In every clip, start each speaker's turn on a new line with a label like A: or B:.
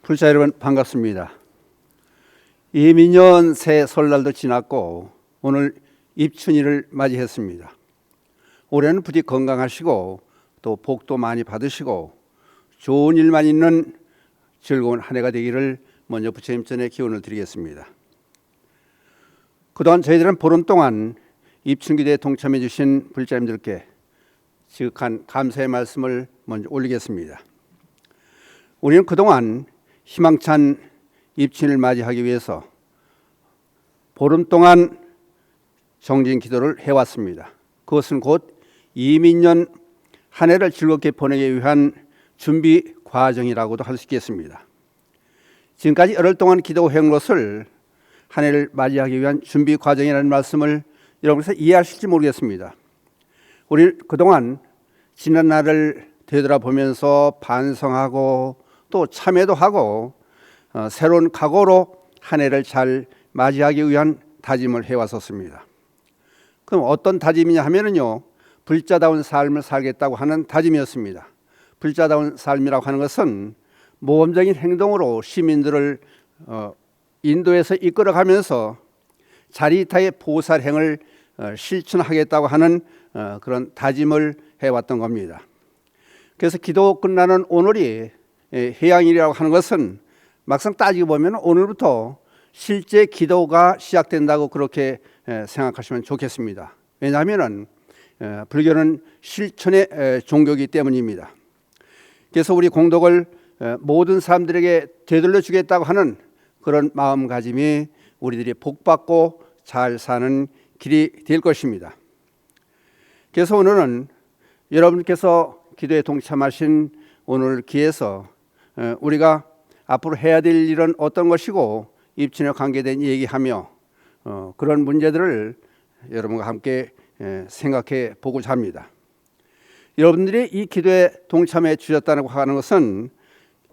A: 불자 여러분 반갑습니다. 이민년 새 설날도 지났고 오늘 입춘일을 맞이했습니다. 올해는 부디 건강하시고 또 복도 많이 받으시고 좋은 일만 있는 즐거운 한 해가 되기를 먼저 부처님 전에 기원을 드리겠습니다. 그동안 저희들은 보름 동안 입춘기도에 동참해 주신 불자님들께 지극한 감사의 말씀을 먼저 올리겠습니다. 우리는 그동안 희망찬 입춘을 맞이하기 위해서 보름 동안 정진 기도를 해왔습니다. 그것은 곧 이민년 한 해를 즐겁게 보내기 위한 준비 과정이라고도 할 수 있겠습니다. 지금까지 열흘 동안 기도해온 것을 한 해를 맞이하기 위한 준비 과정이라는 말씀을 여러분께서 이해하실지 모르겠습니다. 우리 그동안 지난 날을 되돌아보면서 반성하고 또 참회도 하고 새로운 각오로 한 해를 잘 맞이하기 위한 다짐을 해왔었습니다. 그럼 어떤 다짐이냐 하면요, 불자다운 삶을 살겠다고 하는 다짐이었습니다. 불자다운 삶이라고 하는 것은 모범적인 행동으로 시민들을 인도해서 이끌어가면서 자리타의 보살행을 실천하겠다고 하는 그런 다짐을 해왔던 겁니다. 그래서 기도 끝나는 오늘이 해양일이라고 하는 것은 막상 따지고 보면 오늘부터 실제 기도가 시작된다고 그렇게 생각하시면 좋겠습니다. 왜냐하면 불교는 실천의 종교이기 때문입니다. 그래서 우리 공덕을 모든 사람들에게 되돌려 주겠다고 하는 그런 마음가짐이 우리들이 복받고 잘 사는 길이 될 것입니다. 그래서 오늘은 여러분께서 기도에 동참하신 오늘 기회에서 우리가 앞으로 해야 될 일은 어떤 것이고 입춘에 관계된 얘기하며 그런 문제들을 여러분과 함께 생각해 보고자 합니다. 여러분들이 이 기도에 동참해 주셨다고 하는 것은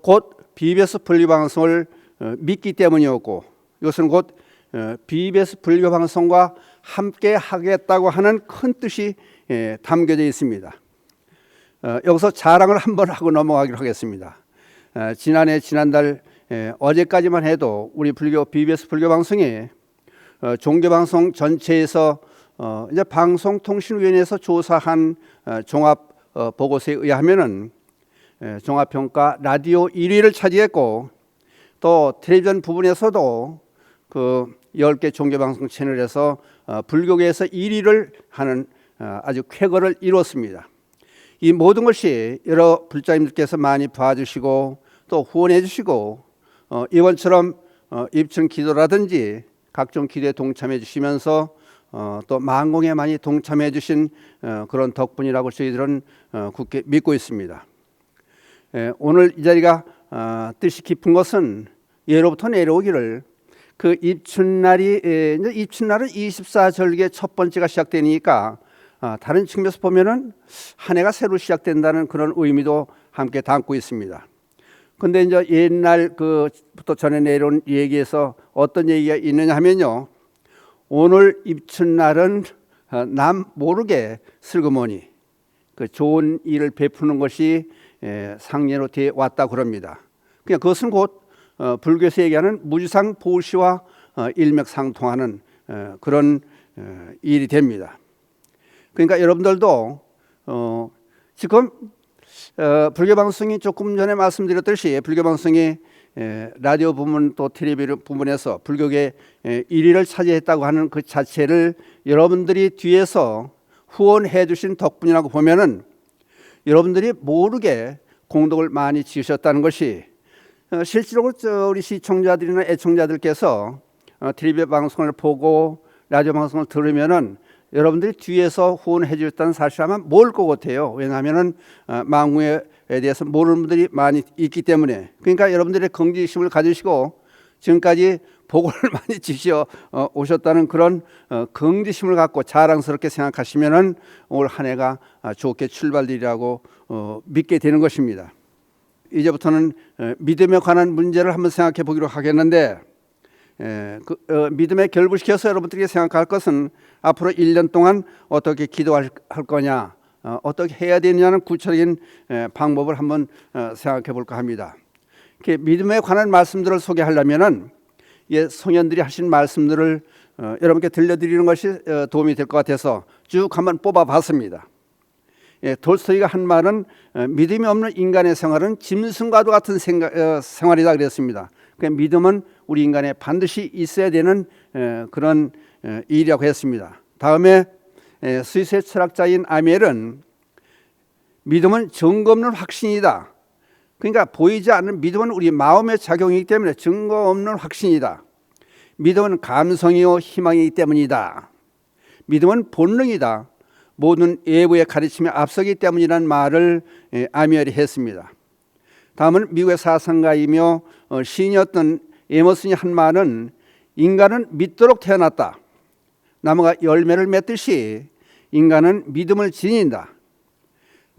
A: 곧 BBS 불교방송을 믿기 때문이었고 이것은 곧 BBS 불교방송과 함께 하겠다고 하는 큰 뜻이 담겨져 있습니다. 여기서 자랑을 한번 하고 넘어가기로 하겠습니다. 지난달 어제까지만 해도 우리 BBS 불교방송이 종교방송 전체에서 이제 방송통신위원회에서 조사한 종합 보고서에 의하면은 종합평가 라디오 1위를 차지했고 또 텔레비전 부분에서도 그 10개 종교방송 채널에서 불교계에서 1위를 하는 아주 쾌거를 이뤘습니다. 이 모든 것이 여러 불자님들께서 많이 봐주시고 또 후원해 주시고 이번처럼 입춘 기도라든지 각종 기도에 동참해 주시면서 또 만공에 많이 동참해 주신 그런 덕분이라고 저희들은 굳게 믿고 있습니다. 오늘 이 자리가 뜻이 깊은 것은 예로부터 내려오기를 그 입춘날은 24절기의 첫 번째가 시작되니까 다른 측면에서 보면은 한 해가 새로 시작된다는 그런 의미도 함께 담고 있습니다. 근데 이제 옛날부터 전해 내려온 얘기에서 어떤 얘기가 있느냐 하면요, 오늘 입춘날은 남 모르게 슬그머니 그 좋은 일을 베푸는 것이 상례로 되어 왔다 그럽니다. 그냥 그것은 곧 불교에서 얘기하는 무주상 보시와 일맥상통하는 그런 일이 됩니다. 그러니까 여러분들도 지금 불교 방송이 조금 전에 말씀드렸듯이 불교 방송이 라디오 부문 또 텔레비전 부문에서 불교계 1위를 차지했다고 하는 그 자체를 여러분들이 뒤에서 후원해 주신 덕분이라고 보면은 여러분들이 모르게 공덕을 많이 지으셨다는 것이 실질적으로 우리 시청자들이나 애청자들께서 텔레비전 방송을 보고 라디오 방송을 들으면은 여러분들이 뒤에서 후원해 주셨다는 사실 아마 모를 것 같아요. 왜냐하면은 망구에 대해서 모르는 분들이 많이 있기 때문에. 그러니까 여러분들의 긍지심을 가지시고 지금까지 복을 많이 지셔 오셨다는 그런 긍지심을 갖고 자랑스럽게 생각하시면은 올 한 해가 좋게 출발되리라고 믿게 되는 것입니다. 이제부터는 믿음에 관한 문제를 한번 생각해 보기로 하겠는데, 믿음에 결부시켜서 여러분들이 생각할 것은 앞으로 1년 동안 어떻게 기도할 거냐, 어떻게 해야 되느냐는 구체적인 방법을 한번 생각해 볼까 합니다. 믿음에 관한 말씀들을 소개하려면은 성현들이 하신 말씀들을 여러분께 들려드리는 것이 도움이 될 것 같아서 쭉 한번 뽑아봤습니다. 돌스토이가 한 말은 믿음이 없는 인간의 생활은 짐승과도 같은 생활이다 그랬습니다. 믿음은 우리 인간에 반드시 있어야 되는 그런 일이라고 했습니다. 다음에 스위스의 철학자인 아멜은 믿음은 증거 없는 확신이다. 그러니까 보이지 않는 믿음은 우리 마음의 작용이기 때문에 증거 없는 확신이다. 믿음은 감성이요 희망이기 때문이다. 믿음은 본능이다. 모든 외부의 가르침에 앞서기 때문이라는 말을 아미엘이 했습니다. 다음은 미국의 사상가이며 시인이었던 에머슨이 한 말은 인간은 믿도록 태어났다. 나무가 열매를 맺듯이 인간은 믿음을 지닌다.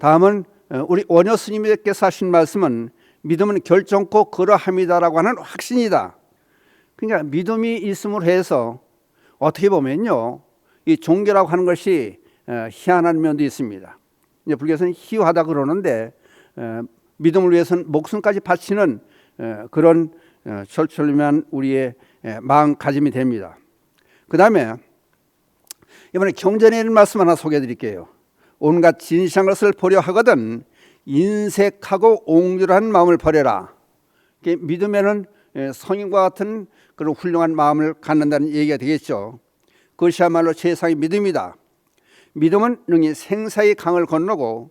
A: 다음은 우리 원효 스님께서 하신 말씀은 믿음은 결정코 그러함이다라고 하는 확신이다. 그러니까 믿음이 있음으로 해서 어떻게 보면요, 이 종교라고 하는 것이 희한한 면도 있습니다. 이제 불교에서는 희화하다 그러는데 믿음을 위해서는 목숨까지 바치는 그런 철철미한 우리의 마음가짐이 됩니다. 그 다음에 이번에 경전에 있는 말씀 하나 소개해 드릴게요. 온갖 진실한 것을 보려 하거든 인색하고 옹졸한 마음을 버려라. 믿음에는 성인과 같은 그런 훌륭한 마음을 갖는다는 얘기가 되겠죠. 그것이야말로 최상의 믿음이다. 믿음은 능히 생사의 강을 건너고,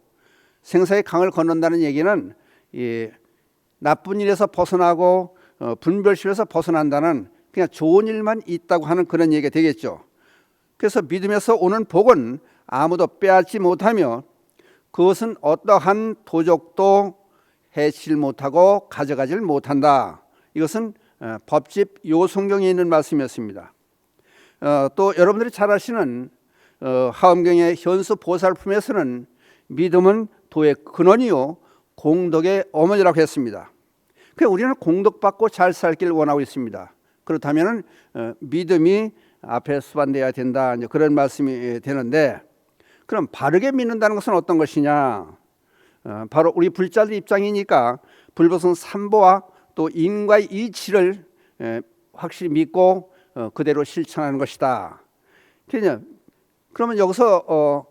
A: 생사의 강을 건넌다는 얘기는 나쁜 일에서 벗어나고 분별심에서 벗어난다는 그냥 좋은 일만 있다고 하는 그런 얘기가 되겠죠. 그래서 믿음에서 오는 복은 아무도 빼앗지 못하며 그것은 어떠한 도적도 해칠 못하고 가져가질 못한다. 이것은 법집 요성경에 있는 말씀이었습니다. 또 여러분들이 잘 아시는 하엄경의 현수 보살품에서는 믿음은 도의 근원이요 공덕의 어머니라고 했습니다. 그러니까 우리는 공덕받고 잘 살길 원하고 있습니다. 그렇다면 믿음이 앞에 수반돼야 된다, 그런 말씀이 되는데, 그럼 바르게 믿는다는 것은 어떤 것이냐? 바로 우리 불자들 입장이니까 불보성 삼보와 또 인과의 이치를 확실히 믿고 그대로 실천하는 것이다. 그러면 여기서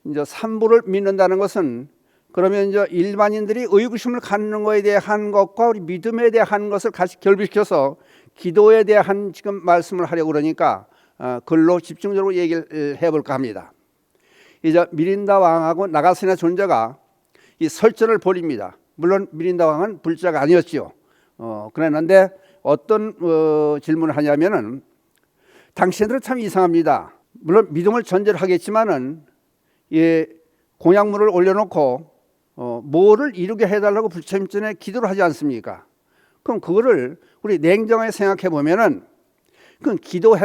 A: 이제 삼보를 믿는다는 것은, 그러면 이제 일반인들이 의구심을 갖는 것에 대한 것과 우리 믿음에 대한 것을 같이 결부시켜서 기도에 대한 지금 말씀을 하려고 그러니까 글로 집중적으로 얘기를 해볼까 합니다. 이제 미린다 왕하고 나가시나 존재가 이 설전을 벌입니다. 물론 미린다 왕은 불자가 아니었지요. 그랬는데 어떤 질문을 하냐면은, 당신들은 참 이상합니다. 물론 믿음을 전제로 하겠지만은 공약물을 올려놓고 뭐를 이루게 해달라고 부처님 전에 기도를 하지 않습니까? 그럼 그거를 우리 냉정하게 생각해 보면은, 그건 기도를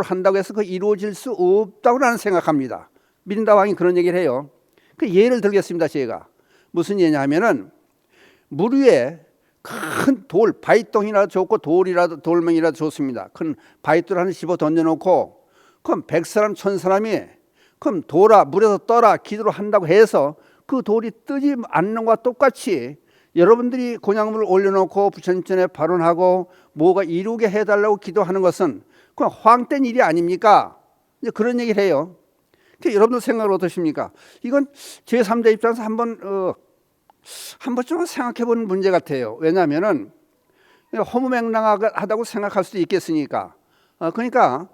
A: 한다고 해서 그 이루어질 수 없다고 나는 생각합니다. 미린다 왕이 그런 얘기를 해요. 그 예를 들겠습니다. 제가 무슨 예냐면은, 물 위에 큰 돌, 바위덩이라도 좋고 돌멩이라도 좋습니다. 큰 바위돌 하나 집어 던져놓고, 그럼 100사람 1000사람이 그럼 돌아 물에서 떠라 기도를 한다고 해서 그 돌이 뜨지 않는 것과 똑같이 여러분들이 곤약물을 올려놓고 부처님 전에 발언하고 뭐가 이루게 해달라고 기도하는 것은 그냥 황된 일이 아닙니까? 이제 그런 얘기를 해요. 여러분들 생각을 어떠십니까? 이건 제3자 입장에서 한번 좀 생각해 보는 문제 같아요. 왜냐하면은 허무맹랑하다고 생각할 수도 있겠으니까. 그러니까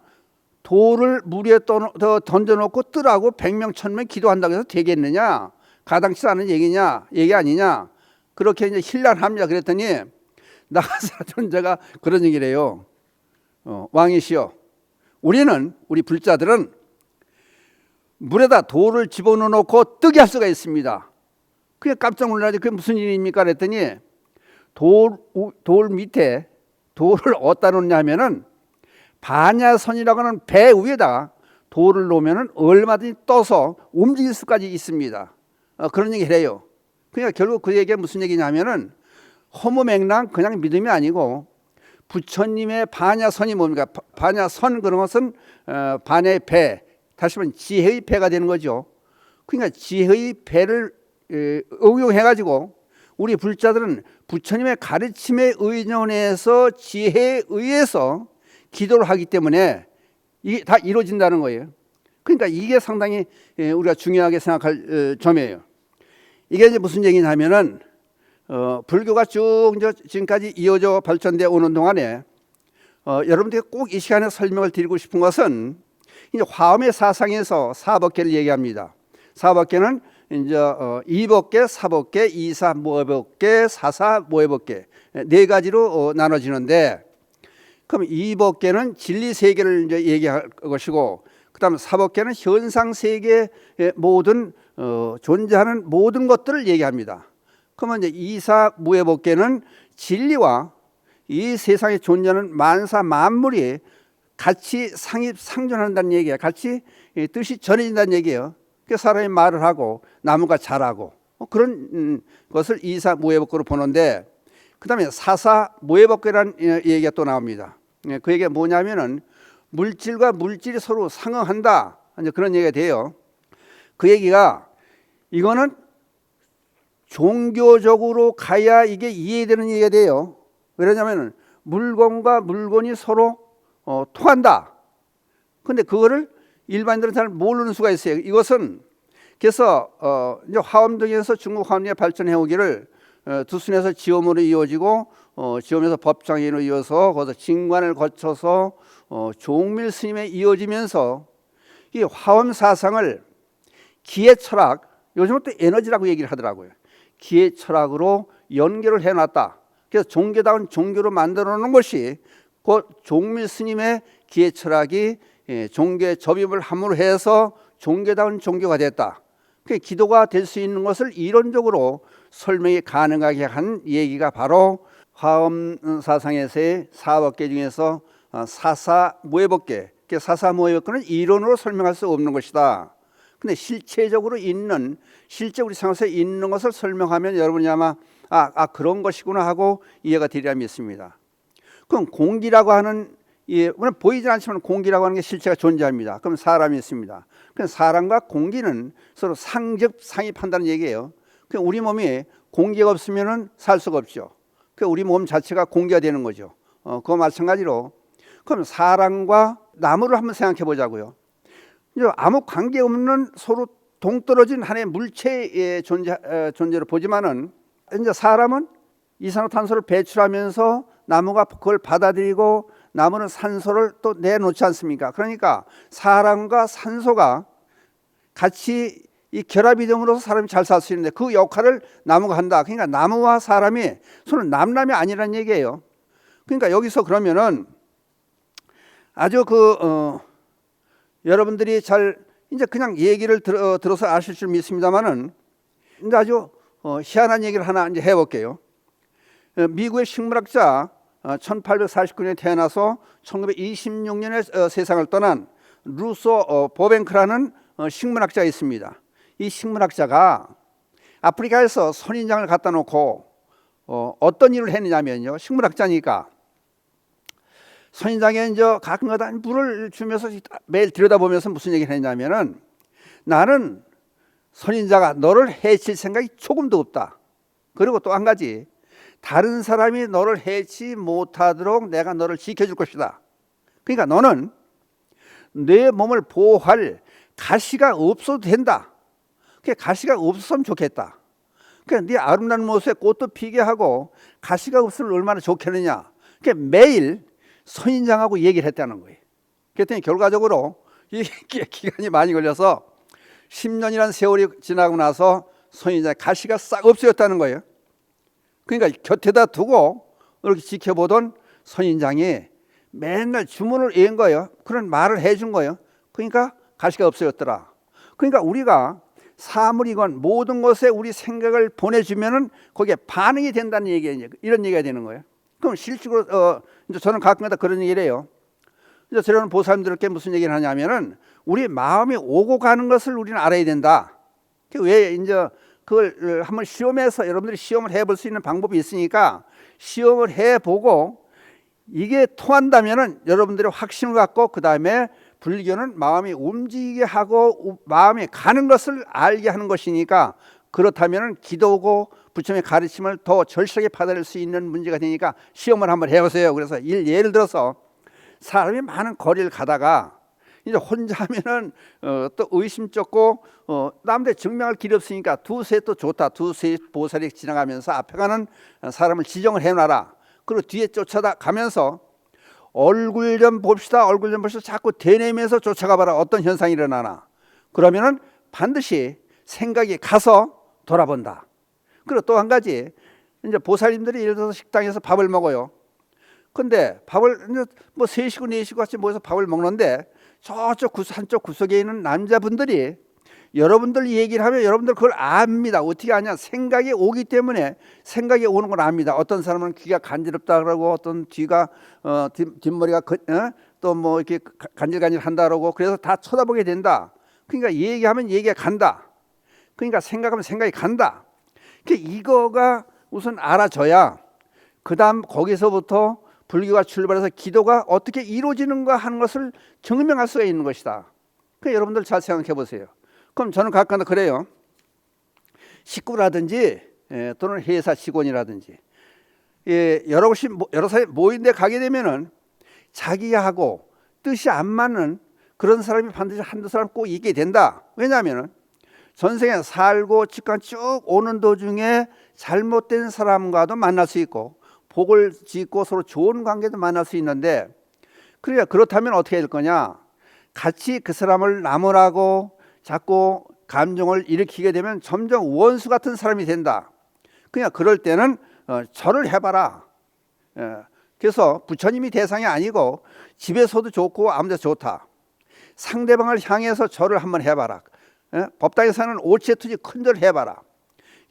A: 돌을 물에 던져놓고 뜨라고 100명 1000명 기도한다고 해서 되겠느냐? 가당치 않은 얘기 아니냐? 그렇게 이제 힐난합니다. 그랬더니 나가사 존재가 그런 얘기를 해요. 왕이시여, 우리 불자들은 물에다 돌을 집어넣고 뜨게 할 수가 있습니다. 그게 깜짝 놀라지. 그게 무슨 일입니까? 그랬더니 돌 밑에 돌을 어디다 놓냐면은 반야선이라고 하는 배 위에다 돌을 놓으면은 얼마든지 떠서 움직일 수까지 있습니다. 그런 얘기를 해요. 그러니까 결국 그 얘기가 무슨 얘기냐면은 허무맹랑 그냥 믿음이 아니고 부처님의 반야선이 뭡니까? 반야선 그런 것은 반야의 배, 다시 말하면 지혜의 배가 되는 거죠. 그러니까 지혜의 배를 응용해 가지고 우리 불자들은 부처님의 가르침에 의존해서 지혜에 의해서 기도를 하기 때문에 이게 다 이루어진다는 거예요. 그러니까 이게 상당히 우리가 중요하게 생각할 점이에요. 이게 이제 무슨 얘기냐면은 불교가 쭉 이제 지금까지 이어져 발전되어 오는 동안에 여러분들이 꼭 이 시간에 설명을 드리고 싶은 것은 이제 화엄의 사상에서 사법계를 얘기합니다. 사법계는 이제 이법계, 사법계, 이사무해법계, 사사무해법계 네 가지로 나눠지는데, 그럼 이법계는 진리 세계를 이제 얘기할 것이고, 그다음 사법계는 현상 세계의 모든 존재하는 모든 것들을 얘기합니다. 그러면 이제 이사무해법계는 진리와 이 세상에 존재하는 만사 만물이 같이 상입상존한다는 얘기예요. 같이 뜻이 전해진다는 얘기예요. 그래서 사람이 말을 하고 나무가 자라고 그런 것을 이사무해법계로 보는데, 그 다음에 사사무해법계라는 얘기가 또 나옵니다. 그 얘기가 뭐냐면은 물질과 물질이 서로 상응한다, 이제 그런 얘기가 돼요. 그 얘기가 이거는 종교적으로 가야 이게 이해되는 얘기가 돼요. 왜냐하면 물건과 물건이 서로 통한다. 근데 그거를 일반인들은 잘 모르는 수가 있어요. 이것은 그래서 이제 화엄 등에서 중국 화엄리가 발전해 오기를 두순에서 지엄으로 이어지고 지엄에서 법장인으로 이어서 거기서 진관을 거쳐서 종밀 스님에 이어지면서 이 화엄 사상을 기의 철학, 요즘은 또 에너지라고 얘기를 하더라고요. 기의 철학으로 연결을 해놨다. 그래서 종교다운 종교로 만들어 놓은 것이 그 종밀 스님의 기의 철학이 종교에 접입을 함으로 해서 종교다운 종교가 됐다. 그 기도가 될 수 있는 것을 이론적으로 설명이 가능하게 한 얘기가 바로 화엄 사상에서의 사법계 중에서 사사무해법계. 사사무해법계는 이론으로 설명할 수 없는 것이다. 근데 실체적으로 있는, 실제 우리 생활에서 있는 것을 설명하면 여러분이 아마 그런 것이구나 하고 이해가 되리라 믿습니다. 그럼 공기라고 하는, 물론 보이지 않지만 공기라고 하는 게 실체가 존재합니다. 그럼 사람이 있습니다. 그럼 사람과 공기는 서로 상입한다는 얘기예요. 그럼 우리 몸이 공기가 없으면 살 수가 없죠. 그럼 우리 몸 자체가 공기가 되는 거죠. 그거 마찬가지로 그럼 사람과 나무를 한번 생각해 보자고요. 아무 관계없는 서로 동떨어진 하나의 물체의 존재로 보지만은, 이제 사람은 이산화탄소를 배출하면서 나무가 그걸 받아들이고 나무는 산소를 또 내놓지 않습니까? 그러니까 사람과 산소가 같이 이 결합이 됨으로써 사람이 잘 살 수 있는데 그 역할을 나무가 한다. 그러니까 나무와 사람이 서로 남남이 아니라는 얘기예요. 그러니까 여기서 그러면은 아주 여러분들이 잘 이제 그냥 얘기를 들어서 아실 줄 믿습니다만은, 이제 아주 희한한 얘기를 하나 이제 해볼게요. 미국의 식물학자 1849년에 태어나서 1926년에 세상을 떠난 루소 보뱅크라는 식물학자가 있습니다. 이 식물학자가 아프리카에서 선인장을 갖다 놓고 어떤 일을 했느냐면요. 식물학자니까 선인장에 이제 가끔가다 물을 주면서 매일 들여다보면서 무슨 얘기를 했냐면은, 나는 선인자가 너를 해칠 생각이 조금도 없다. 그리고 또 한 가지, 다른 사람이 너를 해치 못하도록 내가 너를 지켜줄 것이다. 그러니까 너는 내 몸을 보호할 가시가 없어도 된다. 그 가시가 없었으면 좋겠다. 그러니까 네 아름다운 모습에 꽃도 피게 하고 가시가 없으면 얼마나 좋겠느냐. 그러니까 매일 선인장하고 얘기를 했다는 거예요. 그랬더니 결과적으로 이 기간이 많이 걸려서 10년이라는 세월이 지나고 나서 선인장의 가시가 싹 없어졌다는 거예요. 그러니까 곁에다 두고 이렇게 지켜보던 선인장이 맨날 주문을 외운 거예요. 그런 말을 해준 거예요. 그러니까 가시가 없어졌더라. 그러니까 우리가 사물이건 모든 것에 우리 생각을 보내주면은 거기에 반응이 된다는 얘기예요. 이런 얘기가 되는 거예요. 그럼 실질적으로 이제 저는 가끔가다 그런 얘기를 해요. 이제 저는 보살님들께 무슨 얘기를 하냐면은, 우리 마음이 오고 가는 것을 우리는 알아야 된다. 왜 이제 그걸 한번 시험해서 여러분들이 시험을 해볼 수 있는 방법이 있으니까 시험을 해보고 이게 통한다면은 여러분들이 확신을 갖고 그 다음에 불교는 마음이 움직이게 하고 마음이 가는 것을 알게 하는 것이니까, 그렇다면은 기도고 부처님의 가르침을 더 절실하게 받아들일 수 있는 문제가 되니까 시험을 한번 해보세요. 그래서 예를 들어서 사람이 많은 거리를 가다가 이제 혼자 하면은 또 의심쩍고 남들 증명할 길이 없으니까 두세 또 좋다. 두세 보살이 지나가면서 앞에 가는 사람을 지정을 해놔라. 그리고 뒤에 쫓아가면서 얼굴 좀 봅시다. 얼굴 좀 봅시다. 자꾸 대내면서 쫓아가봐라. 어떤 현상이 일어나나. 그러면은 반드시 생각이 가서 돌아본다. 그리고 또 한 가지, 이제 보살님들이 예를 들어서 식당에서 밥을 먹어요. 근데 밥을 이제 뭐 3식구 4식구 같이 모여서 밥을 먹는데 저쪽 한쪽 구석에 있는 남자분들이 여러분들 얘기를 하면 여러분들 그걸 압니다. 어떻게 아냐? 생각이 오기 때문에 생각이 오는 걸 압니다. 어떤 사람은 귀가 간지럽다 그러고 어떤 뒤가 뒷머리가 또 뭐 이렇게 간질간질 한다 그러고 그래서 다 쳐다보게 된다. 그러니까 얘기하면 얘기가 간다. 그러니까 생각하면 생각이 간다. 그러니까 이거가 우선 알아져야 그다음 거기서부터 불교가 출발해서 기도가 어떻게 이루어지는가 하는 것을 증명할 수가 있는 것이다. 그러니까 여러분들 잘 생각해 보세요. 그럼 저는 각각 그래요. 식구라든지 또는 회사 직원이라든지 여러 사람이 모인 데 가게 되면은 자기하고 뜻이 안 맞는 그런 사람이 반드시 한두 사람 꼭 있게 된다. 왜냐하면은 전생에 살고 직관 쭉 오는 도중에 잘못된 사람과도 만날 수 있고 복을 짓고 서로 좋은 관계도 만날 수 있는데 그러니까 그렇다면 어떻게 될 거냐? 같이 그 사람을 나무라고 자꾸 감정을 일으키게 되면 점점 원수 같은 사람이 된다. 그냥 그럴 때는 절을 해봐라. 그래서 부처님이 대상이 아니고 집에서도 좋고 아무 데서 좋다. 상대방을 향해서 절을 한번 해봐라. 법당에서는 오체투지 큰 절을 해봐라.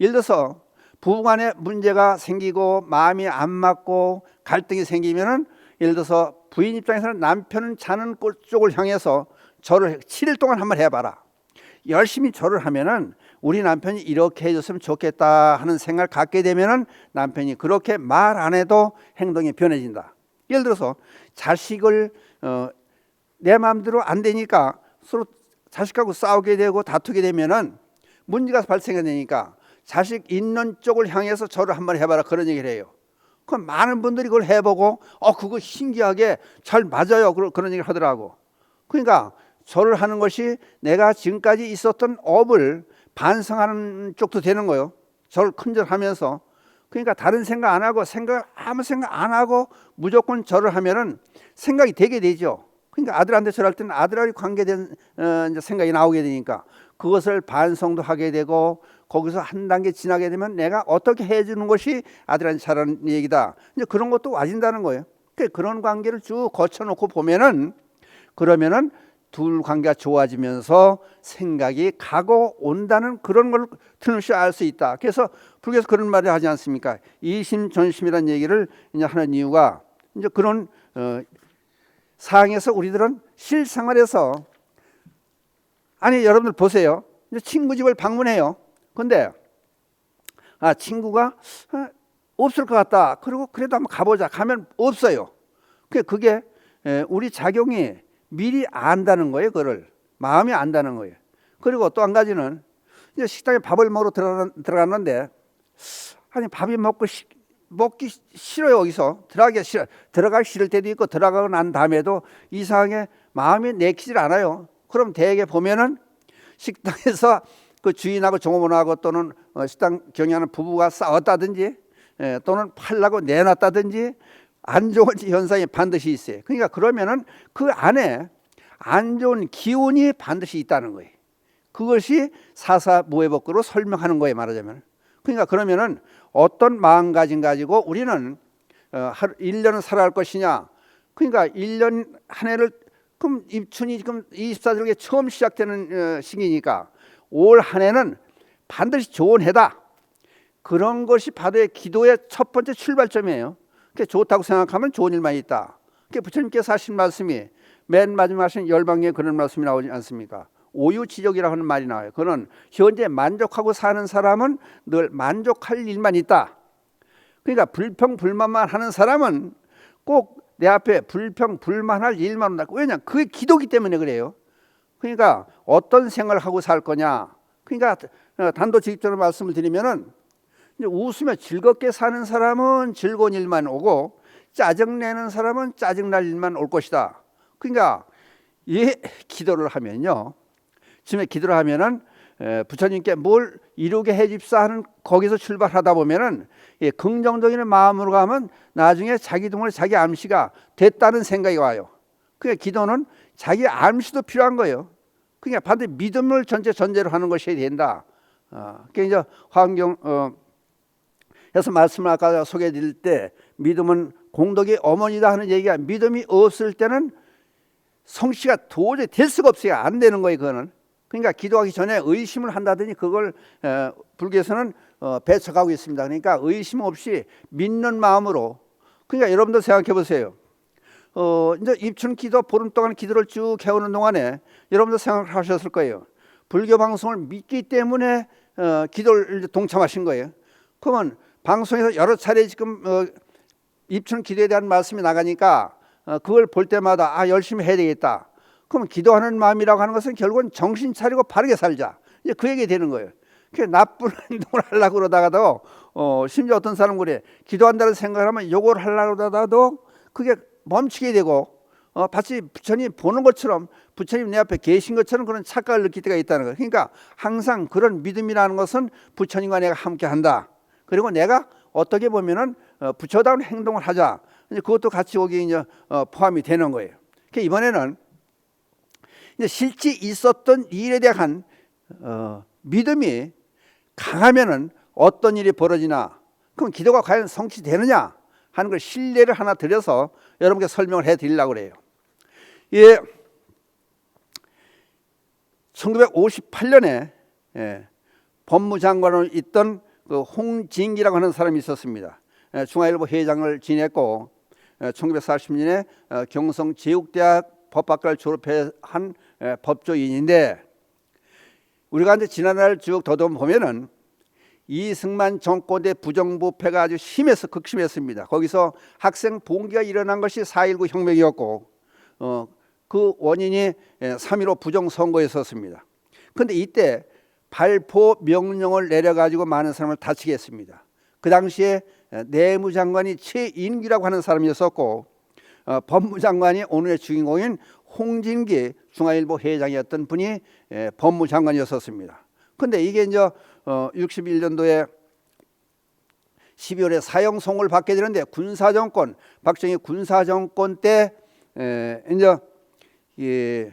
A: 예를 들어서 부부간에 문제가 생기고 마음이 안 맞고 갈등이 생기면은 예를 들어서 부인 입장에서는 남편은 자는 쪽을 향해서 절을 7일 동안 한번 해봐라. 열심히 절을 하면은 우리 남편이 이렇게 해줬으면 좋겠다 하는 생각을 갖게 되면은 남편이 그렇게 말 안 해도 행동이 변해진다. 예를 들어서 자식을 내 마음대로 안 되니까 서로 자식하고 싸우게 되고 다투게 되면은 문제가 발생이 되니까 자식 있는 쪽을 향해서 절을 한번 해봐라 그런 얘기를 해요. 그럼 많은 분들이 그걸 해보고 그거 신기하게 잘 맞아요 그런 얘기를 하더라고. 그러니까 절을 하는 것이 내가 지금까지 있었던 업을 반성하는 쪽도 되는 거예요. 절 큰절하면서. 그러니까 다른 생각 안 하고 아무 생각 안 하고 무조건 절을 하면은 생각이 되게 되죠. 그러니까 아들한테 절할 때는 아들하고 관계된 이제 생각이 나오게 되니까 그것을 반성도 하게 되고 거기서 한 단계 지나게 되면 내가 어떻게 해주는 것이 아들한테 잘하는 얘기다. 이제 그런 것도 와진다는 거예요. 그런 관계를 쭉 거쳐놓고 보면은 그러면은 둘 관계가 좋아지면서 생각이 가고 온다는 그런 걸 틀림없이 알 수 있다. 그래서 불교에서 그런 말을 하지 않습니까? 이심전심이라는 얘기를 이제 하는 이유가 이제 그런 상황에서 우리들은 실생활에서 아니 여러분들 보세요. 이제 친구 집을 방문해요. 근데 친구가 없을 것 같다. 그리고 그래도 한번 가보자. 가면 없어요. 그게 우리 작용이 미리 안다는 거예요. 그걸 마음이 안다는 거예요. 그리고 또 한 가지는 이제 식당에 밥을 먹으러 들어갔는데 아니 밥이 먹기 싫어요. 여기서 들어가기 싫을 때도 있고 들어가고 난 다음에도 이상하게 마음이 내키질 않아요. 그럼 대개 보면은 식당에서 그 주인하고 종업원하고 또는 식당 경영하는 부부가 싸웠다든지 또는 팔라고 내놨다든지 안 좋은 현상이 반드시 있어요. 그러니까 그러면은 그 안에 안 좋은 기운이 반드시 있다는 거예요. 그것이 사사무예법으로 설명하는 거예요. 말하자면. 그러니까 그러면은 어떤 마음가짐 가지고 우리는 1년을 살아갈 것이냐. 그러니까 1년 한 해를 그럼 입춘이 지금 24절기에 처음 시작되는 시기니까 올 한 해는 반드시 좋은 해다. 그런 것이 바로의 기도의 첫 번째 출발점이에요. 좋다고 생각하면 좋은 일만 있다. 부처님께서 하신 말씀이 맨 마지막에 하신 열방경에 그런 말씀이 나오지 않습니까? 오유지족이라고 하는 말이 나와요. 그는 현재 만족하고 사는 사람은 늘 만족할 일만 있다. 그러니까 불평불만만 하는 사람은 꼭 내 앞에 불평불만할 일만 온다. 왜냐? 그게 기도기 때문에 그래요. 그러니까 어떤 생활을 하고 살 거냐. 그러니까 단도직입적으로 말씀을 드리면은 이제 웃으며 즐겁게 사는 사람은 즐거운 일만 오고 짜증내는 사람은 짜증날 일만 올 것이다. 그러니까 이 기도를 하면요, 지금에 기도를 하면은 부처님께 뭘 이루게 해줍사 하는 거기서 출발하다 보면은 긍정적인 마음으로 가면 나중에 자기 동물 자기 암시가 됐다는 생각이 와요. 그러니까 기도는 자기 암시도 필요한 거예요. 그러니까 반드시 믿음을 전제로 하는 것이 된다. 그러니까 이제 화엄경에서 말씀을 아까 소개해드릴 때 믿음은 공덕의 어머니다 하는 얘기가, 믿음이 없을 때는 성취가 도저히 될 수가 없어요. 안 되는 거예요, 그거는. 그러니까 기도하기 전에 의심을 한다더니 그걸 불교에서는 배척하고 있습니다. 그러니까 의심 없이 믿는 마음으로. 그러니까 여러분도 생각해 보세요. 이제 입춘 기도, 보름 동안 기도를 쭉 해오는 동안에 여러분도 생각하셨을 거예요. 불교 방송을 믿기 때문에 기도를 동참하신 거예요. 그러면 방송에서 여러 차례 지금 입춘 기도에 대한 말씀이 나가니까 그걸 볼 때마다 열심히 해야 되겠다. 그럼 기도하는 마음이라고 하는 것은 결국은 정신 차리고 바르게 살자, 이제 그 얘기 되는 거예요. 나쁜 행동을 하려고 그러다가도 심지어 어떤 사람은 그래, 기도한다는 생각을 하면 요걸 하려고 그러다가도 그게 멈추게 되고 마치 부처님 보는 것처럼, 부처님 내 앞에 계신 것처럼 그런 착각을 느낄 때가 있다는 거예요. 그러니까 항상 그런 믿음이라는 것은 부처님과 내가 함께 한다. 그리고 내가 어떻게 보면은 부처다운 행동을 하자. 이제 그것도 같이 여기 이제 포함이 되는 거예요. 그러니까 이번에는 이제 실제 있었던 일에 대한 믿음이 강하면은 어떤 일이 벌어지나, 그럼 기도가 과연 성취되느냐 하는 걸 신뢰를 하나 드려서 여러분께 설명을 해드리려고 그래요. 예, 1958년에 법무장관으로 있던 그 홍진기라고 하는 사람이 있었습니다. 중앙일보 회장을 지냈고 1940년에 경성제국대학 법학과를 졸업한 법조인인데, 우리가 이제 지난날 쭉 더듬어보면은 이승만 정권 때 부정부패가 아주 극심했습니다. 거기서 학생 봉기가 일어난 것이 4.19 혁명이었고 그 원인이 3.15 부정선거였었습니다. 그런데 이때 발포 명령을 내려가지고 많은 사람을 다치게 했습니다. 그 당시에 내무장관이 최인규라고 하는 사람이었었고 법무장관이 오늘의 주인공인 홍진기 중앙일보 회장이었던 분이 법무장관이었었습니다. 그런데 이게 이제 61년도에 12월에 사형선고를 받게 되는데, 군사정권, 박정희 군사정권 때 이제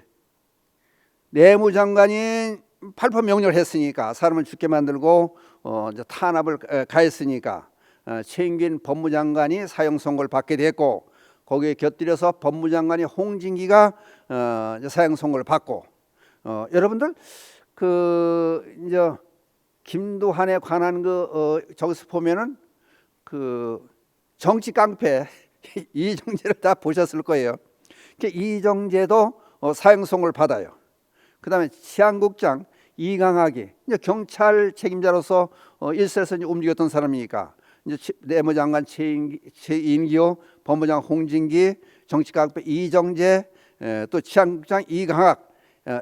A: 내무장관이 발포 명령을 했으니까, 사람을 죽게 만들고 이제 탄압을 가했으니까 최인균 법무장관이 사형선고를 받게 됐고, 거기에 곁들여서 법무장관이 홍진기가 사형선고를 받고, 여러분들 이제 김두한에 관한 저기서 보면은 정치 깡패 이정재를 다 보셨을 거예요. 이정재도 사형선고를 받아요. 그다음에 치안국장 이강학이 이제 경찰 책임자로서 일선에서 움직였던 사람이니까, 이제 내무장관 최인기호, 법무장관 홍진기, 정치깡패 이정재, 또 치안국장 이강학,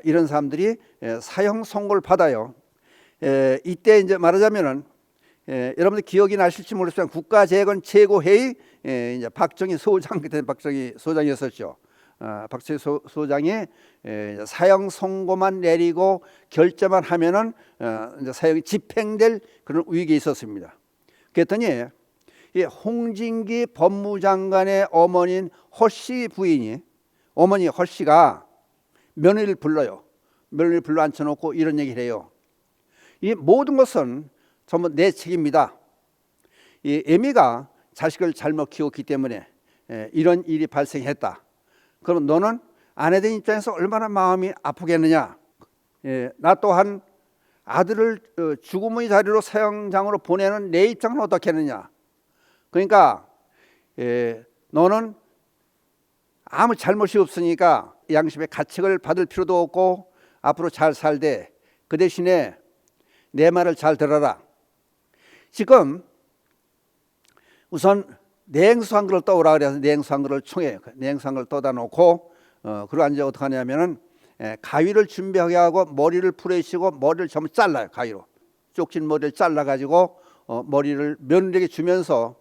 A: 이런 사람들이 사형 선고를 받아요. 이때 이제 말하자면은 여러분들 기억이 나실지 모르겠지만 국가재건 최고회의 이제 박정희 소장, 그때 박정희 소장이었었죠. 박정희 소장이 사형 선고만 내리고 결재만 하면은 이제 사형이 집행될 그런 위기에 있었습니다. 그랬더니 이 홍진기 법무장관의 어머니인 허씨 부인이, 어머니 허씨가 며느리를 불러요. 며느리를 불러 앉혀놓고 이런 얘기를 해요. 이 모든 것은 전부 내 책임이다. 이 애미가 자식을 잘못 키웠기 때문에 이런 일이 발생했다. 그럼 너는 아내 된 입장에서 얼마나 마음이 아프겠느냐. 나 또한 아들을 죽음의 자리로 사형장으로 보내는 내 입장은 어떻겠느냐. 그러니까 너는 아무 잘못이 없으니까 양심의 가책을 받을 필요도 없고 앞으로 잘 살되, 그 대신에 내 말을 잘 들어라. 지금 우선 냉수 한 그릇 떠오라 그래서 냉수 한 그릇을 총에 냉수 한 그릇 떠다 놓고 그리고 이제 어떻게 하냐면은 가위를 준비하게 하고 머리를 풀어주시고 머리를 전부 잘라요. 가위로 쪽진 머리를 잘라 가지고 머리를 며느리에게 주면서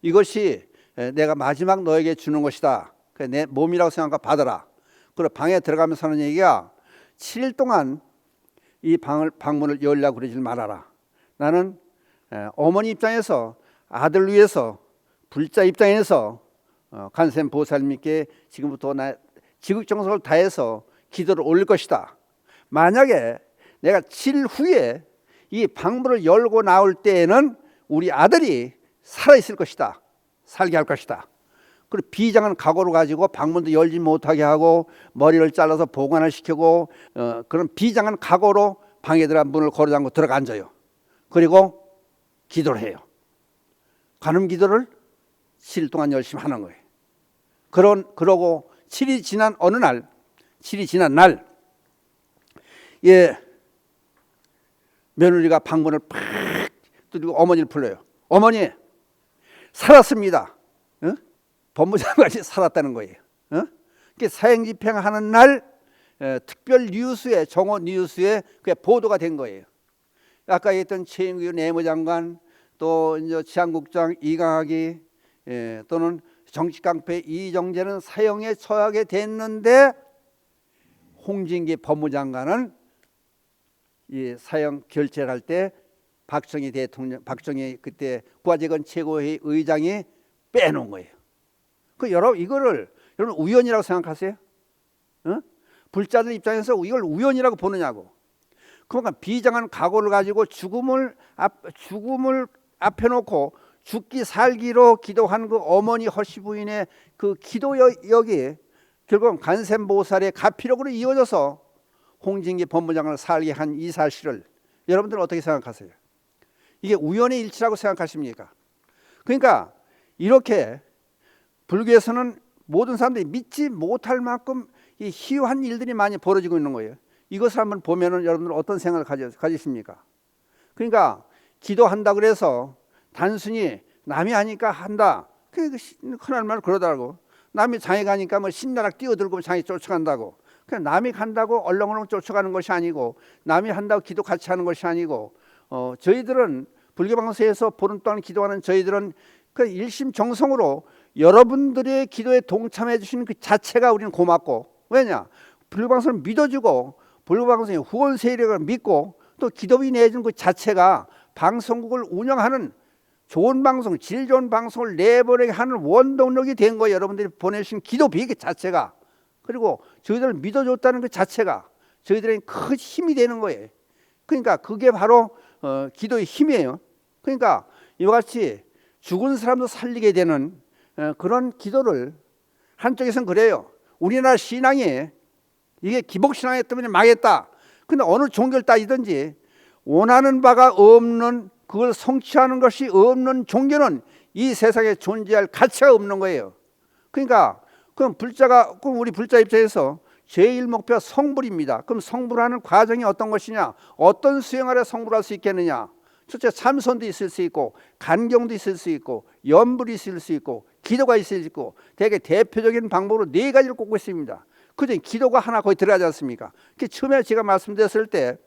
A: 이것이 내가 마지막 너에게 주는 것이다. 내 몸이라고 생각하고 받아라. 그리고 방에 들어가면서 하는 얘기가 7일 동안 이 방문을 열려고 그러지 말아라. 나는 어머니 입장에서 아들 위해서 불자 입장에서 간센 보살님께 지금부터 나 지극정성을 다해서 기도를 올릴 것이다. 만약에 내가 7일 후에 이 방문을 열고 나올 때에는 우리 아들이 살아있을 것이다. 살게 할 것이다. 그리고 비장한 각오를 가지고 방문도 열지 못하게 하고 머리를 잘라서 보관을 시키고 그런 비장한 각오로 방에 들어가 문을 걸어잠고 들어가 앉아요. 그리고 기도를 해요. 관음 기도를 7일 동안 열심히 하는 거예요. 그러고 7일이 지난 어느 날, 7일이 지난 날, 며느리가 방문을 팍 두드리고 어머니를 불러요. 어머니, 살았습니다. 법무장관이 살았다는 거예요. 사형 집행하는 날 특별 뉴스에, 정오 뉴스에 그게 보도가 된 거예요. 아까 얘기했던 최인규 내무장관, 또 이제 치안국장 이강학이 또는 정치깡패 이정재는 사형에 처하게 됐는데 홍진기 법무장관은 이 사형 결재를 할 때 박정희 그때 구하재건 최고회의 의장이 빼놓은 거예요. 여러분 이거를 여러분 우연이라고 생각하세요? 불자들 입장에서 이걸 우연이라고 보느냐고. 그러니까 비장한 각오를 가지고 죽음을 앞에 놓고 죽기 살기로 기도한 그 어머니 허씨 부인의 그 기도력이 결국 간센보살의 가피력으로 이어져서 홍진기 법무장관을 살게 한 이 사실을 여러분들은 어떻게 생각하세요? 이게 우연의 일치라고 생각하십니까? 그러니까 이렇게 불교에서는 모든 사람들이 믿지 못할 만큼 이 희유한 일들이 많이 벌어지고 있는 거예요. 이것을 한번 보면은 여러분들은 어떤 생각을 가지십니까? 그러니까 기도한다 그래서 단순히 남이 하니까 한다. 그 흔한 말 그러더라고. 남이 장에 가니까 뭐 신나락 뛰어들고 장에 쫓아간다고. 그냥 남이 간다고 얼렁얼렁 쫓아가는 것이 아니고 남이 한다고 기도 같이 하는 것이 아니고 저희들은 불교방송에서 보름 동안 기도하는 저희들은 그 일심정성으로 여러분들의 기도에 동참해 주시는 그 자체가 우리는 고맙고, 왜냐? 불교방송을 믿어주고 불교방송의 후원 세력을 믿고 또 기도비 내주는 그 자체가 방송국을 운영하는 좋은 방송, 질 좋은 방송을 내보내게 하는 원동력이 된 거예요. 여러분들이 보내주신 기도비 그 자체가. 그리고 저희들을 믿어줬다는 그 자체가 저희들에게 큰 힘이 되는 거예요. 그러니까 그게 바로 기도의 힘이에요. 그러니까 이와 같이 죽은 사람도 살리게 되는 그런 기도를 한쪽에서는 그래요. 우리나라 신앙이 이게 기복신앙이 때문에 망했다. 근데 어느 종교를 따지든지 원하는 바가 없는, 그걸 성취하는 것이 없는 종교는 이 세상에 존재할 가치가 없는 거예요. 그러니까 그럼 우리 불자 입장에서 제일 목표가 성불입니다. 그럼 성불하는 과정이 어떤 것이냐? 어떤 수행하려 성불할 수 있겠느냐? 첫째, 참선도 있을 수 있고 간경도 있을 수 있고 염불이 있을 수 있고 기도가 있을 수 있고 되게 대표적인 방법으로 4가지를 꼽고 있습니다. 그중에 기도가 하나 거기 들어가지 않습니까? 처음에 제가 말씀드렸을 때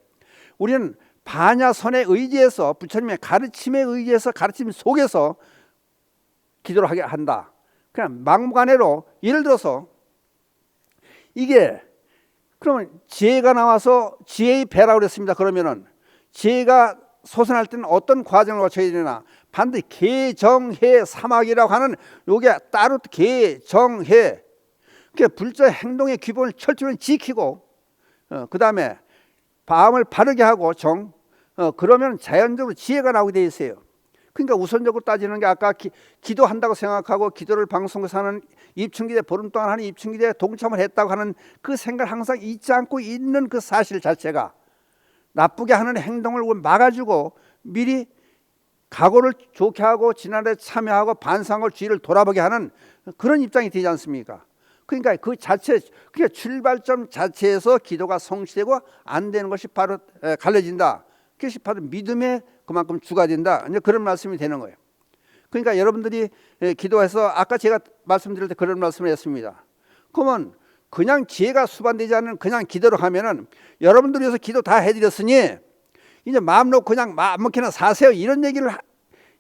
A: 우리는 반야선에 의지해서 부처님의 가르침에 의지해서 가르침 속에서 기도를 하게 한다. 그냥 막무가내로 예를 들어서 이게 그러면 지혜가 나와서 지혜의 배라고 그랬습니다. 그러면은 지혜가 솟아날 때는 어떤 과정을 거쳐야 되나? 반드시 개정해 사막이라고 하는 요게 따로 개정해. 그러니까 불자 행동의 기본을 철저히 지키고 그 다음에 마음을 바르게 하고 그러면 자연적으로 지혜가 나오게 돼 있어요. 그러니까 우선적으로 따지는 게 아까 기도한다고 생각하고 기도를 방송에서 하는 입춘기대 보름 동안 하는 입춘기대에 동참을 했다고 하는 그 생각을 항상 잊지 않고 있는 그 사실 자체가 나쁘게 하는 행동을 막아주고 미리 각오를 좋게 하고 지난해 참여하고 반성을 뒤를 돌아보게 하는 그런 입장이 되지 않습니까? 그러니까 그 자체, 그러니까 출발점 자체에서 기도가 성취되고 안 되는 것이 바로 갈라진다. 그것이 바로 믿음의 그만큼 주가 된다. 이제 그런 말씀이 되는 거예요. 그러니까 여러분들이 기도해서 아까 제가 말씀드릴 때 그런 말씀을 했습니다. 그러면 그냥 지혜가 수반되지 않는 그냥 기도를 하면은 여러분들 위해서 기도 다 해드렸으니 이제 마음 놓고 그냥 아무렇게나 사세요. 이런 얘기를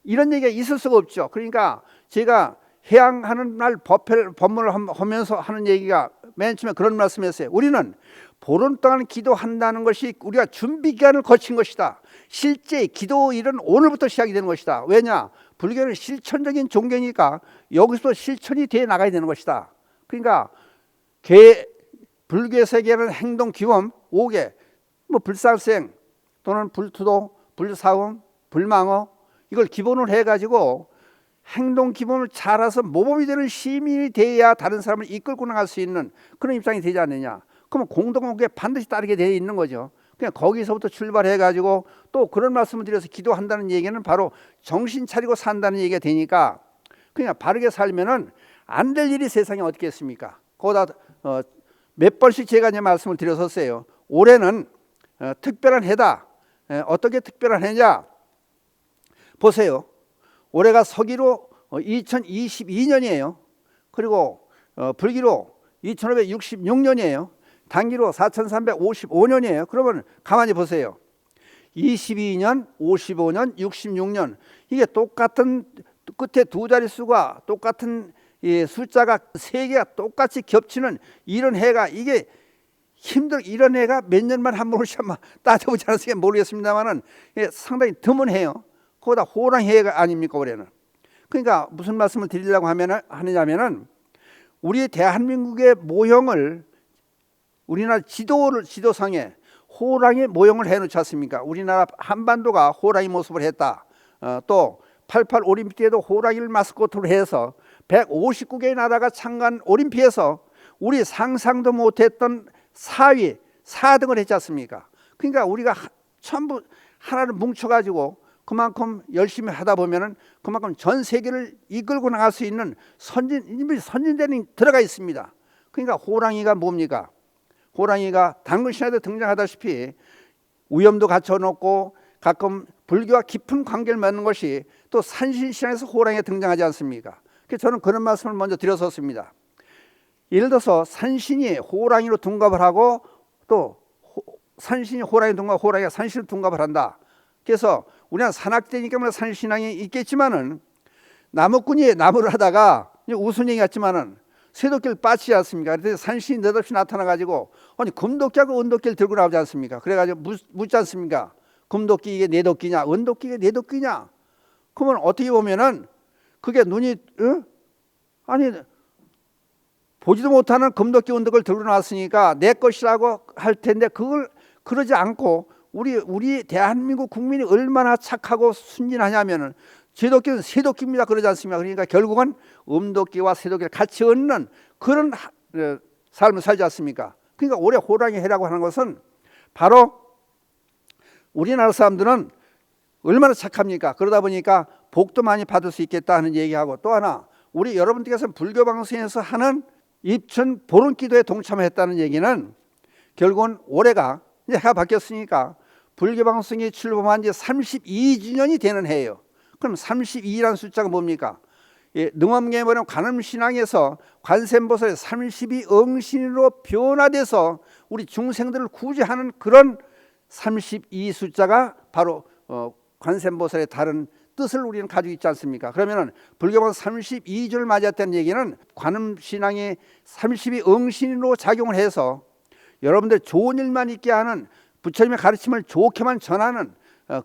A: 이런 얘기가 있을 수가 없죠. 그러니까 제가 해양하는 날 법문을 하면서 하는 얘기가 맨 처음에 그런 말씀이었어요. 우리는 보름 동안 기도한다는 것이 우리가 준비 기간을 거친 것이다. 실제 기도 일은 오늘부터 시작이 되는 것이다. 왜냐? 불교는 실천적인 종교니까 여기서 실천이 돼 나가야 되는 것이다. 그러니까 불교 세계는 행동 기범 5개, 뭐 불살생 또는 불투도, 불사음, 불망어 이걸 기본으로 해가지고 행동 기본을 잘 알아서 모범이 되는 시민이 돼야 다른 사람을 이끌고 나갈 수 있는 그런 입장이 되지 않느냐. 그러면 공동목에 반드시 따르게 되어 있는 거죠. 그냥 거기서부터 출발해가지고 또 그런 말씀을 드려서 기도한다는 얘기는 바로 정신 차리고 산다는 얘기가 되니까 그냥 바르게 살면은 안 될 일이 세상에 어떻게 있습니까? 거기다 몇 번씩 제가 이제 말씀을 드렸었어요. 올해는 특별한 해다. 어떻게 특별한 해냐? 보세요. 올해가 서기로 2022년이에요. 그리고 불기로 2566년이에요. 단기로 4355년이에요. 그러면 가만히 보세요. 22년, 55년, 66년 이게 똑같은 끝에 두 자릿수가 똑같은 숫자가 세 개가 똑같이 겹치는 이런 해가 이게 이런 해가 몇 년만 한 번씩 따져보지 않았으면 모르겠습니다만은 상당히 드문 해요. 그거다 호랑이 해가 아닙니까 올해는. 그러니까 무슨 말씀을 드리려고 하느냐면은 우리 대한민국의 모형을 우리나라 지도상에 호랑이 모형을 해놓지 않습니까? 우리나라 한반도가 호랑이 모습을 했다. 또 88 올림픽 때도 호랑이를 마스코트로 해서 159개의 나라가 참가한 올림픽에서 우리 상상도 못했던 4위, 4등을 했지 않습니까? 그러니까 우리가 전부 하나를 뭉쳐가지고 그만큼 열심히 하다 보면은 그만큼 전 세계를 이끌고 나갈 수 있는 선진대는 들어가 있습니다. 그러니까 호랑이가 뭡니까? 호랑이가 당근신화에도 등장하다시피 위험도 갖춰놓고 가끔 불교와 깊은 관계를 맺는 것이 또 산신신화에서 호랑이가 등장하지 않습니까? 그래서 저는 그런 말씀을 먼저 드렸었습니다. 예를 들어서 산신이 호랑이로 둔갑을 하고 또 산신이 호랑이 둔갑, 호랑이가 산신을 둔갑을 한다. 그래서 우리는 산악대니까 뭐 산신앙이 있겠지만은 나무꾼이 나무를 하다가 우스갯이 같지만은 쇠도끼를 빠지지 않습니까? 그래서 산신이 느닷없이 나타나가지고 아니 금도끼하고 은도끼를 들고 나오지 않습니까? 그래가지고 묻지 않습니까? 금도끼 이게 내 도끼냐, 은도끼 이게 내 도끼냐? 그러면 어떻게 보면은 그게 눈이 아니 보지도 못하는 금도끼 은도끼를 들고 나왔으니까 내 것이라고 할 텐데 그걸 그러지 않고 우리 대한민국 국민이 얼마나 착하고 순진하냐면은 제 도끼는 새 도끼입니다 그러지 않습니까? 그러니까 결국은 음도끼와 새도끼를 같이 얻는 그런 삶을 살지 않습니까? 그러니까 올해 호랑이 해라고 하는 것은 바로 우리나라 사람들은 얼마나 착합니까? 그러다 보니까 복도 많이 받을 수 있겠다 하는 얘기하고 또 하나 우리 여러분들께서 불교 방송에서 하는 입춘 보름기도에 동참했다는 얘기는 결국은 올해가 이제 해가 바뀌었으니까 불교 방송이 출범한 지 32주년이 되는 해예요. 그럼 32라는 숫자가 뭡니까? 능엄경에 보면 관음신앙에서 관세음보살이 32응신으로 변화돼서 우리 중생들을 구제하는 그런 32 숫자가 바로 관세음보살의 다른 뜻을 우리는 가지고 있지 않습니까? 그러면은 불교방 32주를 맞이했다는 얘기는 관음신앙이 32응신으로 작용을 해서 여러분들 좋은 일만 있게 하는 부처님의 가르침을 좋게만 전하는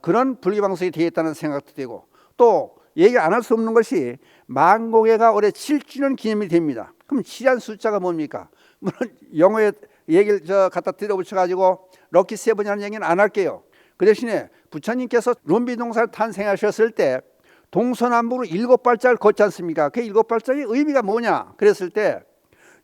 A: 그런 불교방송이 되겠다는 생각도 되고 또 얘기 안 할 수 없는 것이 만공회가 올해 7주년 기념이 됩니다. 그럼 7이라는 숫자가 뭡니까? 물론 영어에 얘기를 갖다 들어붙여가지고 럭키 세븐이라는 얘기는 안 할게요. 그 대신에 부처님께서 룸비동산을 탄생하셨을 때 동서남북으로 7발자를 걷지 않습니까? 그 7발자의 의미가 뭐냐? 그랬을 때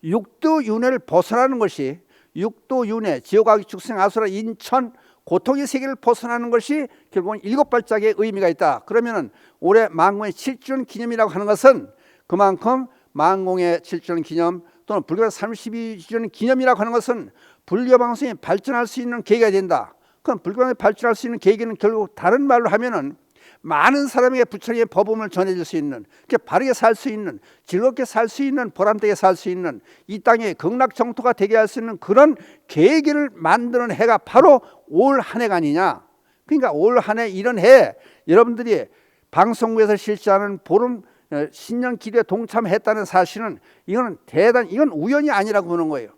A: 육도윤회를 벗어나는 것이 육도윤회, 지옥아기 축생 아수라 인천 고통의 세계를 벗어나는 것이 결국은 7발짝의 의미가 있다. 그러면은 올해 만공의 7주년 기념이라고 하는 것은 그만큼 만공의 7주년 기념 또는 불교 32주년 기념이라고 하는 것은 불교 방송이 발전할 수 있는 계기가 된다. 그럼 불교방송이 발전할 수 있는 계기는 결국 다른 말로 하면은 많은 사람에게 부처님의 법음을 전해줄 수 있는, 바르게 살 수 있는, 즐겁게 살 수 있는, 보람되게 살 수 있는, 이 땅의 극락정토가 되게 할 수 있는 그런 계기를 만드는 해가 바로 올 한 해가 아니냐. 그러니까 올 한 해 이런 해 여러분들이 방송국에서 실시하는 보름 신년 기도에 동참했다는 사실은 이건 이건 우연이 아니라고 보는 거예요.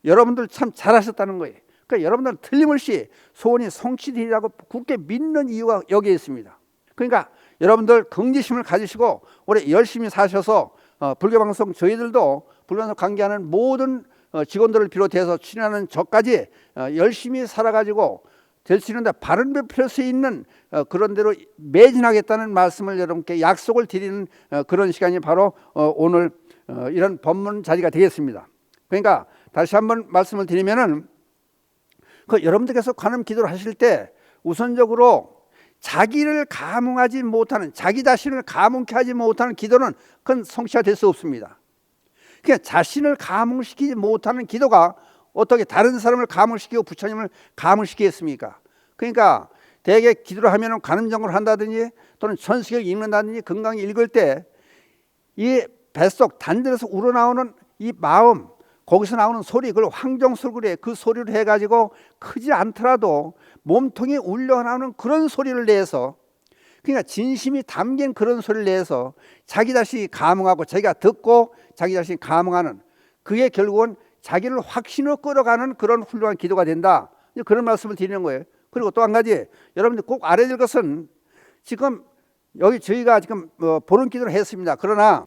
A: 여러분들 참 잘하셨다는 거예요. 그러니까 여러분들은 틀림없이 소원이 성취되리라고 굳게 믿는 이유가 여기에 있습니다. 그러니까 여러분들 긍지심을 가지시고 올해 열심히 사셔서 불교방송 저희들도 불교방송 관계하는 모든 직원들을 비롯해서 출연하는 저까지 열심히 살아가지고 될 수 있는데 바른 별 수 있는 그런 대로 매진하겠다는 말씀을 여러분께 약속을 드리는 그런 시간이 바로 오늘 이런 법문 자리가 되겠습니다. 그러니까 다시 한번 말씀을 드리면은 여러분들께서 관음 기도를 하실 때 우선적으로 자기를 감흥하지 못하는, 자기 자신을 감흥케 하지 못하는 기도는 그건 성취가 될 수 없습니다. 그냥 자신을 감흥시키지 못하는 기도가 어떻게 다른 사람을 감흥시키고 부처님을 감흥시키겠습니까? 그러니까 대개 기도를 하면 관음정을 한다든지 또는 천수기를 읽는다든지 건강히 읽을 때 이 뱃속 단들에서 우러나오는 이 마음, 거기서 나오는 소리, 그걸 황정솔구래 그 소리를 해가지고 크지 않더라도 몸통이 울려 나오는 그런 소리를 내서, 그러니까 진심이 담긴 그런 소리를 내서 자기 자신이 감흥하고 자기가 듣고 자기 자신이 감흥하는, 그게 결국은 자기를 확신으로 끌어가는 그런 훌륭한 기도가 된다. 그런 말씀을 드리는 거예요. 그리고 또 한 가지 여러분들 꼭 알아야 될 것은, 지금 여기 저희가 지금 보름 기도를 했습니다. 그러나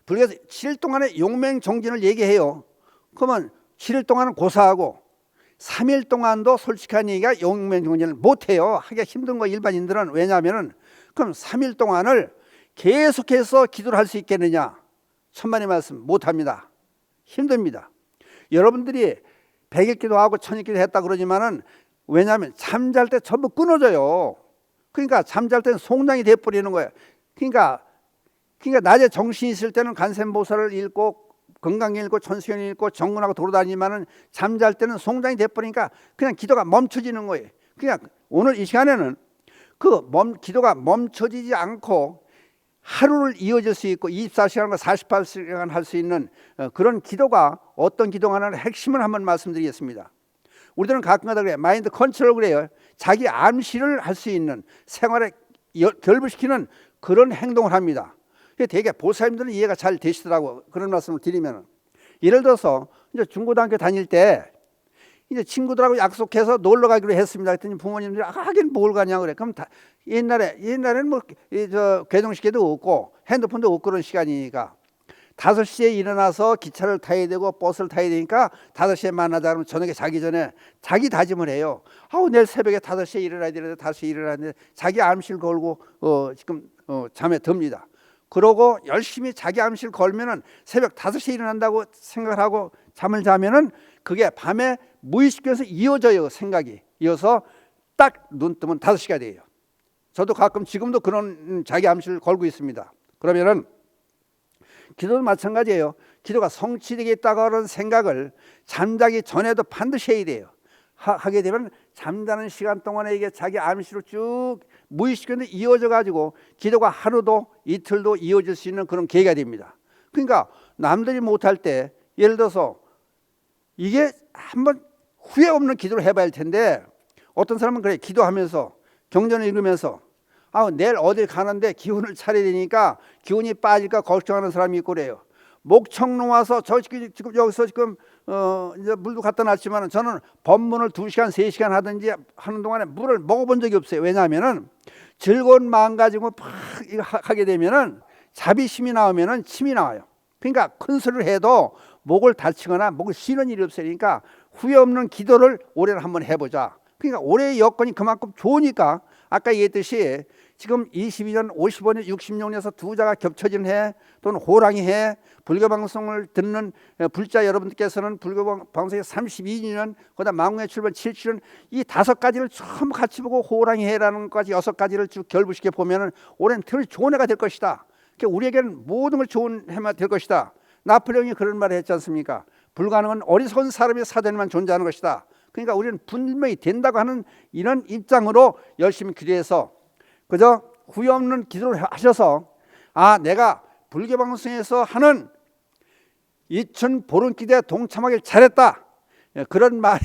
A: 불교에서 7일 동안의 용맹정진을 얘기해요. 그러면 7일 동안은 고사하고 3일 동안도 솔직한 얘기가 용맹정진을 못해요. 하기가 힘든 거 일반인들은. 왜냐하면 그럼 3일 동안을 계속해서 기도를 할 수 있겠느냐? 천만의 말씀 못합니다. 힘듭니다. 여러분들이 100일 기도하고 1000일 기도 했다 그러지만은, 왜냐하면 잠잘 때 전부 끊어져요. 그러니까 잠잘 때는 송장이 돼버리는 거예요. 그러니까 낮에 정신이 있을 때는 간센보살을 읽고 건강히 읽고 천수연을 읽고 정근하고 돌아다니지만은 잠잘 때는 송장이 돼버리니까 그냥 기도가 멈춰지는 거예요. 그냥 오늘 이 시간에는 기도가 멈춰지지 않고 하루를 이어질 수 있고 24시간과 48시간 할 수 있는 그런 기도가 어떤 기도가 하나의 핵심을 한번 말씀드리겠습니다. 우리들은 가끔가다 그래요. 마인드 컨트롤 그래요. 자기 암시를 할 수 있는, 생활에 결부시키는 그런 행동을 합니다. 되게 보살님들은 이해가 잘 되시더라고. 그런 말씀을 드리면, 예를 들어서 이제 중고등학교 다닐 때 이제 친구들하고 약속해서 놀러 가기로 했습니다. 그랬더니 부모님들이 하긴 뭘 가냐 그래. 그럼 옛날에는 뭐 괴동시계도 없고 핸드폰도 없고 그런 시간이니까 5시에 일어나서 기차를 타야 되고 버스를 타야 되니까 5시에 만나자 그러면 저녁에 자기 전에 자기 다짐을 해요. 내일 새벽에 5시에 일어나야 되는데 5시에 일어나야 되는데 자기 암시를 걸고 지금 잠에 듭니다. 그러고 열심히 자기 암시를 걸면은 새벽 5시에 일어난다고 생각을 하고 잠을 자면은 그게 밤에 무의식에서 이어져요. 생각이 이어서 딱 눈 뜨면 5시가 돼요. 저도 가끔 지금도 그런 자기 암시를 걸고 있습니다. 그러면은 기도도 마찬가지예요. 기도가 성취되겠다고 하는 생각을 잠자기 전에도 반드시 해야 돼요. 하게 되면 잠자는 시간 동안에 이게 자기 암시로 쭉 무의식으로 이어져 가지고 기도가 하루도 이틀도 이어질 수 있는 그런 계기가 됩니다. 그러니까 남들이 못할 때, 예를 들어서 이게 한번 후회 없는 기도를 해봐야 할 텐데, 어떤 사람은 그래, 기도하면서 경전을 읽으면서 내일 어딜 가는데 기운을 차려야 되니까 기운이 빠질까 걱정하는 사람이 있고 그래요. 목청로 와서 지금 여기서 지금 이제 물도 갖다 놨지만 저는 법문을 2시간 3시간 하든지 하는 동안에 물을 먹어본 적이 없어요. 왜냐하면은 즐거운 마음 가지고 막 하게 되면은 자비심이 나오면은 침이 나와요. 그러니까 큰 소리를 해도 목을 다치거나 목을 쉬는 일이 없어요. 그러니까 후회 없는 기도를 올해는 한번 해보자. 그러니까 올해의 여건이 그만큼 좋으니까 아까 얘기했듯이 지금 22년, 55년, 66년에서 두자가 겹쳐진 해 또는 호랑이 해, 불교방송을 듣는 불자 여러분들께서는 불교방송에 32년, 그다음 망우의 출발 7주년, 이 5가지를 처음 같이 보고 호랑이 해라는 것까지 6가지를 쭉 결부시켜 보면은 올해는 특히 좋은 해가 될 것이다. 그러니까 우리에게는 모든 걸 좋은 해가 될 것이다. 나폴레옹이 그런 말을 했지 않습니까? 불가능은 어리석은 사람의 사전에만 존재하는 것이다. 그러니까 우리는 분명히 된다고 하는 이런 입장으로 열심히 기도해서 그저 후회 없는 기도를 하셔서 내가 불교방송에서 하는 2000 보름기도에 동참하길 잘했다. 그런 말이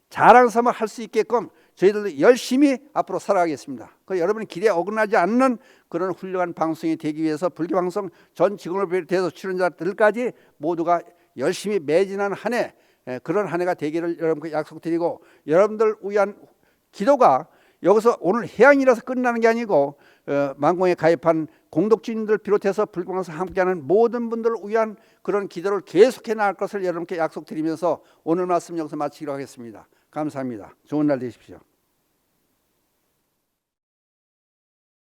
A: 자랑삼아 할 수 있게끔 저희들도 열심히 앞으로 살아가겠습니다. 그 여러분의 기대에 어긋나지 않는 그런 훌륭한 방송이 되기 위해서 불교방송 전 직원을 비롯해서 출연자들까지 모두가 열심히 매진한 한 해, 그런 한 해가 되기를 여러분께 약속드리고, 여러분들 위한 기도가 여기서 오늘 해양이라서 끝나는 게 아니고 만공에 가입한 공덕주님들 비롯해서 불교방송 함께하는 모든 분들을 위한 그런 기도를 계속해 나갈 것을 여러분께 약속드리면서 오늘 말씀 여기서 마치기로 하겠습니다. 감사합니다. 좋은 날 되십시오.